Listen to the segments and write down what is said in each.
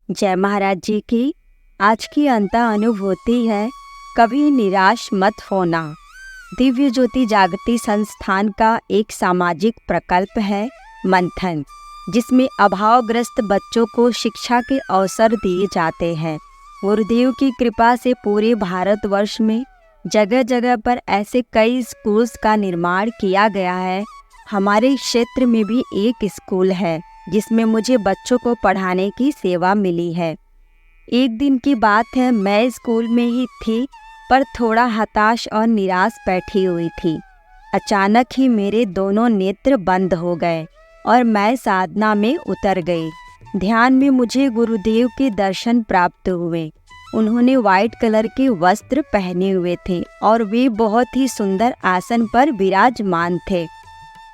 जय महाराज जी की। आज की अंतः अनुभूति है, कभी निराश मत होना। दिव्य ज्योति जागृति संस्थान का एक सामाजिक प्रकल्प है मंथन, जिसमें अभावग्रस्त बच्चों को शिक्षा के अवसर दिए जाते हैं। गुरुदेव की कृपा से पूरे भारतवर्ष में जगह जगह पर ऐसे कई स्कूल्स का निर्माण किया गया है। हमारे क्षेत्र में भी एक स्कूल है जिसमें मुझे बच्चों को पढ़ाने की सेवा मिली है। एक दिन की बात है, मैं स्कूल में ही थी पर थोड़ा हताश और निराश बैठी हुई थी। अचानक ही मेरे दोनों नेत्र बंद हो गए और मैं साधना में उतर गई। ध्यान में मुझे गुरुदेव के दर्शन प्राप्त हुए। उन्होंने वाइट कलर के वस्त्र पहने हुए थे और वे बहुत ही सुंदर आसन पर विराजमान थे।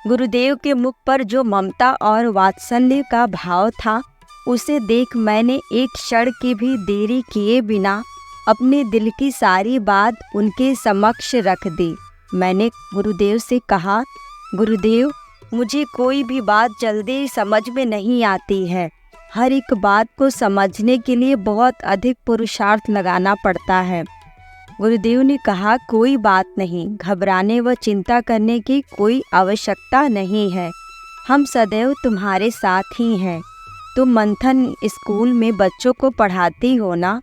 गुरुदेव के मुख पर जो ममता और वात्सल्य का भाव था, उसे देख मैंने एक क्षण की भी देरी किए बिना अपने दिल की सारी बात उनके समक्ष रख दी। मैंने गुरुदेव से कहा, गुरुदेव, मुझे कोई भी बात जल्दी समझ में नहीं आती है। हर एक बात को समझने के लिए बहुत अधिक पुरुषार्थ लगाना पड़ता है। गुरुदेव ने कहा, कोई बात नहीं, घबराने व चिंता करने की कोई आवश्यकता नहीं है। हम सदैव तुम्हारे साथ ही हैं। तुम मंथन स्कूल में बच्चों को पढ़ाती हो ना।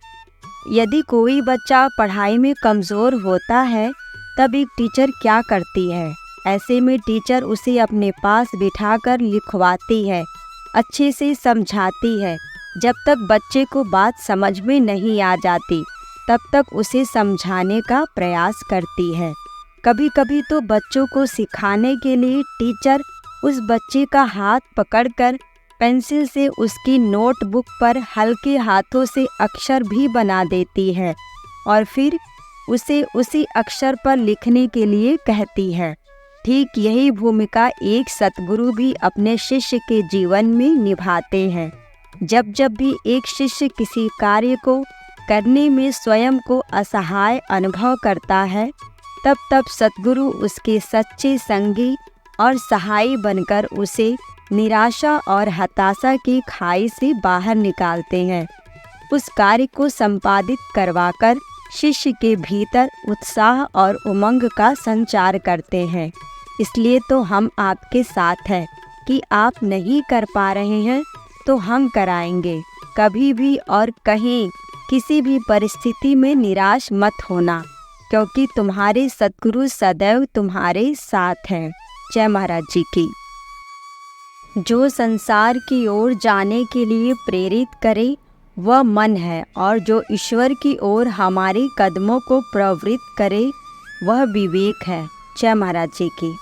यदि कोई बच्चा पढ़ाई में कमज़ोर होता है, तब एक टीचर क्या करती है? ऐसे में टीचर उसे अपने पास बिठाकर लिखवाती है, अच्छे से समझाती है। जब तक बच्चे को बात समझ में नहीं आ जाती, तब तक उसे समझाने का प्रयास करती है। कभी कभी तो बच्चों को सिखाने के लिए टीचर उस बच्चे का हाथ पकड़कर पेंसिल से उसकी नोटबुक पर हल्के हाथों से अक्षर भी बना देती है और फिर उसे उसी अक्षर पर लिखने के लिए कहती है। ठीक यही भूमिका एक सतगुरु भी अपने शिष्य के जीवन में निभाते हैं। जब जब भी एक शिष्य किसी कार्य को करने में स्वयं को असहाय अनुभव करता है, तब तब सतगुरु उसके सच्चे संगी और सहाय बनकर उसे निराशा और हताशा की खाई से बाहर निकालते हैं। उस कार्य को संपादित करवाकर शिष्य के भीतर उत्साह और उमंग का संचार करते हैं। इसलिए तो हम आपके साथ हैं कि आप नहीं कर पा रहे हैं तो हम कराएंगे। कभी भी और कहीं किसी भी परिस्थिति में निराश मत होना, क्योंकि तुम्हारे सतगुरु सदैव तुम्हारे साथ हैं। जय महाराज जी की। जो संसार की ओर जाने के लिए प्रेरित करे वह मन है, और जो ईश्वर की ओर हमारे कदमों को प्रवृत्त करे वह विवेक है। जय महाराज जी की।